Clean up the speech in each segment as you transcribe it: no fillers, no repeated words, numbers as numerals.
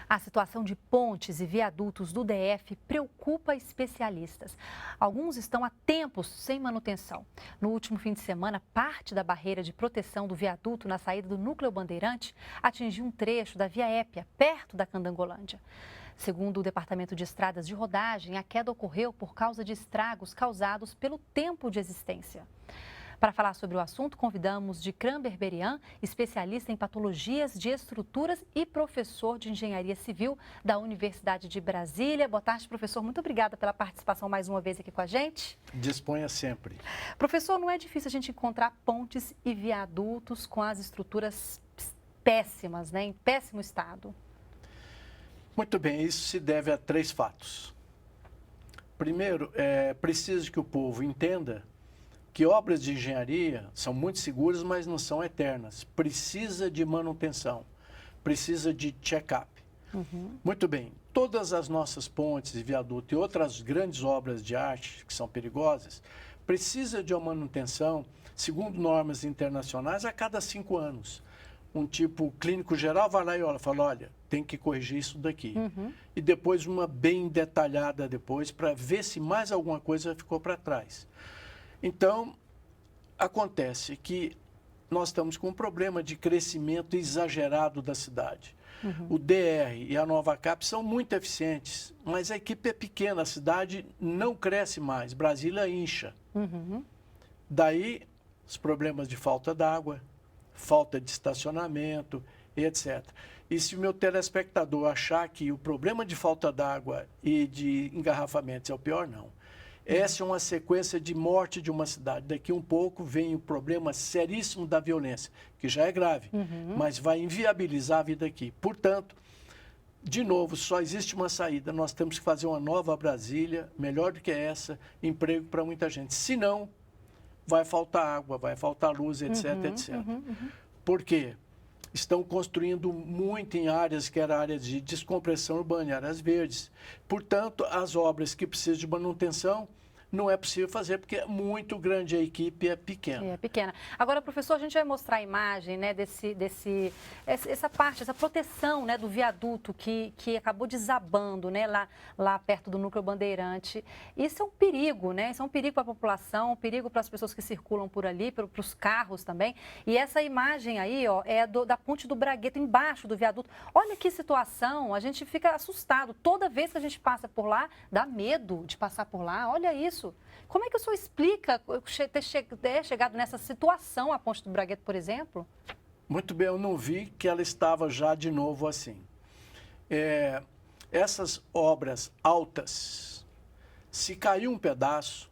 A situação de pontes e viadutos do DF preocupa especialistas. Alguns estão há tempos sem manutenção. No último fim de semana, parte da barreira de proteção do viaduto na saída do Núcleo Bandeirante atingiu um trecho da Via Épia, perto da Candangolândia. Segundo o Departamento de Estradas de Rodagem, a queda ocorreu por causa de estragos causados pelo tempo de existência. Para falar sobre o assunto, convidamos Dicran Berberian, especialista em patologias de estruturas e professor de engenharia civil da Universidade de Brasília. Boa tarde, professor. Muito obrigada pela participação mais uma vez aqui com a gente. Disponha sempre. Professor, não é difícil a gente encontrar pontes e viadutos com as estruturas péssimas, né? Em péssimo estado. Muito bem, isso se deve a 3 fatos. Primeiro, é preciso que o povo entenda que obras de engenharia são muito seguras, mas não são eternas. Precisa de manutenção, precisa de check-up. Muito bem, todas as nossas pontes e viadutos e outras grandes obras de arte que são perigosas, precisa de uma manutenção, segundo normas internacionais, a cada 5 anos. Um tipo clínico geral vai lá e fala, olha, tem que corrigir isso daqui. E depois uma bem detalhada depois, para ver se mais alguma coisa ficou para trás. Então, acontece que nós estamos com um problema de crescimento exagerado da cidade. O DR e a Nova Cap são muito eficientes, mas a equipe é pequena, a cidade não cresce mais, Brasília incha. Daí, os problemas de falta d'água, falta de estacionamento, etc. E se o meu telespectador achar que o problema de falta d'água e de engarrafamentos é o pior, não. Essa é uma sequência de morte de uma cidade. Daqui um pouco vem o problema seríssimo da violência, que já é grave, mas vai inviabilizar a vida aqui. Portanto, de novo, só existe uma saída. Nós temos que fazer uma nova Brasília, melhor do que essa, emprego para muita gente. Senão, vai faltar água, vai faltar luz, etc, etc. Por quê? Estão construindo muito em áreas que eram áreas de descompressão urbana, áreas verdes. Portanto, as obras que precisam de manutenção, não é possível fazer, porque é muito grande, a equipe é pequena. É pequena. Agora, professor, a gente vai mostrar a imagem, né, essa parte, essa proteção, né, do viaduto que acabou desabando, né, lá perto do Núcleo Bandeirante. Isso é um perigo, né? Isso é um perigo para a população, um perigo para as pessoas que circulam por ali, para os carros também. E essa imagem aí, ó, é da Ponte do Bragueta, embaixo do viaduto. Olha que situação, a gente fica assustado. Toda vez que a gente passa por lá, dá medo de passar por lá. Olha isso. Como é que o senhor explica ter chegado nessa situação a Ponte do Bragueta, por exemplo? Muito bem, eu não vi que ela estava já de novo assim. Essas obras altas, se cair um pedaço,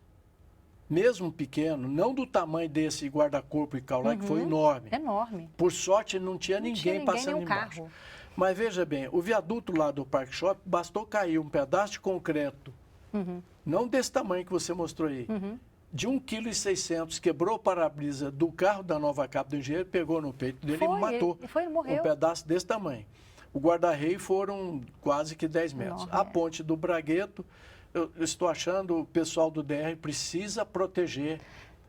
mesmo pequeno, não do tamanho desse guarda-corpo e caulé, que foi enorme. Enorme. Por sorte, não tinha ninguém passando embaixo. Carro. Mas veja bem, o viaduto lá do Parque Shopping, bastou cair um pedaço de concreto, não desse tamanho que você mostrou aí, de 1,6 kg, quebrou o para-brisa do carro da Nova Cap do engenheiro, pegou no peito dele e matou. Ele morreu. Um pedaço desse tamanho. O guarda-rei foram quase que 10 metros. Enorme, A ponte do Bragueto, eu estou achando, o pessoal do DR precisa proteger.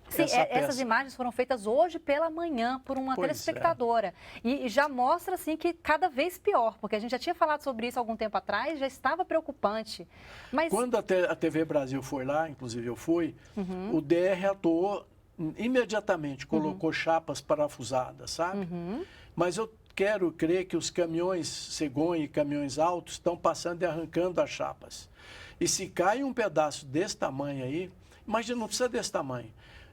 Sim, essas imagens foram feitas hoje pela manhã por uma telespectadora. E já mostra, assim, que cada vez pior, porque a gente já tinha falado sobre isso há algum tempo atrás, já estava preocupante. Mas... Quando a TV Brasil foi lá, inclusive eu fui, o DR atuou imediatamente, colocou chapas parafusadas, sabe? Mas eu quero crer que os caminhões cegonha e caminhões altos estão passando e arrancando as chapas. E se cai um pedaço desse tamanho aí, imagina, não precisa desse tamanho.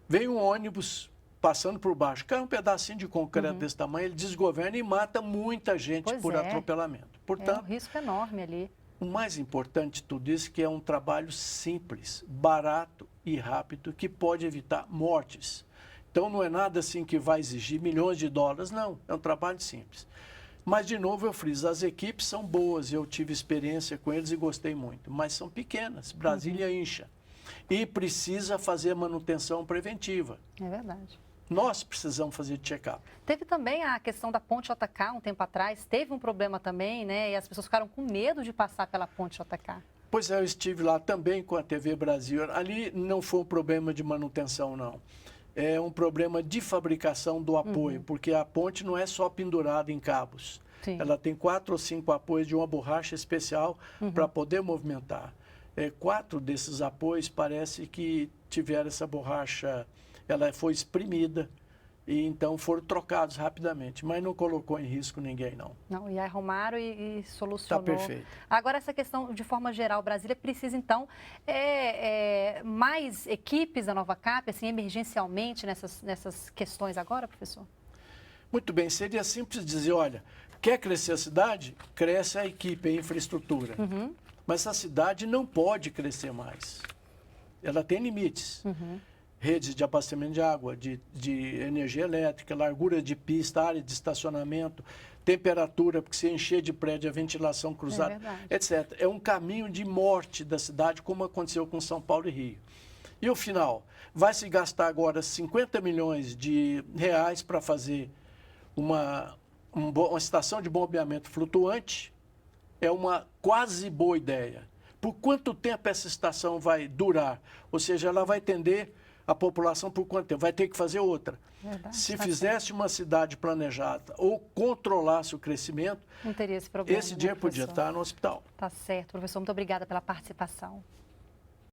Vem um ônibus passando por baixo, cai um pedacinho de concreto desse tamanho, ele desgoverna e mata muita gente por atropelamento. Portanto, é um risco enorme ali. O mais importante de tudo isso é que é um trabalho simples, barato e rápido, que pode evitar mortes. Então, não é nada assim que vai exigir milhões de dólares, não. É um trabalho simples. Mas, de novo, eu friso, as equipes são boas, eu tive experiência com eles e gostei muito, mas são pequenas, Brasília incha. E precisa fazer manutenção preventiva. É verdade. Nós precisamos fazer check-up. Teve também a questão da Ponte JK um tempo atrás, teve um problema também, né? E as pessoas ficaram com medo de passar pela Ponte JK. Pois é, eu estive lá também com a TV Brasil. Ali não foi um problema de manutenção, não. É um problema de fabricação do apoio, porque a ponte não é só pendurada em cabos. Sim. Ela tem 4 ou 5 apoios de uma borracha especial para poder movimentar. 4 desses apoios parece que tiveram essa borracha, ela foi espremida e então foram trocados rapidamente, mas não colocou em risco ninguém, não. Não, e arrumaram e solucionou. Está perfeito. Agora, essa questão, de forma geral, Brasília precisa, então, mais equipes da Nova Cap, assim, emergencialmente, nessas questões agora, professor? Muito bem, seria simples dizer, olha, quer crescer a cidade? Cresce a equipe, a infraestrutura. Mas a cidade não pode crescer mais. Ela tem limites. Redes de abastecimento de água, de energia elétrica, largura de pista, área de estacionamento, temperatura, porque se encher de prédio, a ventilação cruzada, etc. É um caminho de morte da cidade, como aconteceu com São Paulo e Rio. E o final? Vai se gastar agora 50 milhões de reais para fazer uma estação de bombeamento flutuante. É uma quase boa ideia. Por quanto tempo essa estação vai durar? Ou seja, ela vai atender a população por quanto tempo? Vai ter que fazer outra. Verdade, se fizesse uma cidade planejada ou controlasse o crescimento, não teria esse problema, esse dinheiro podia estar no hospital. Tá certo, professor. Muito obrigada pela participação.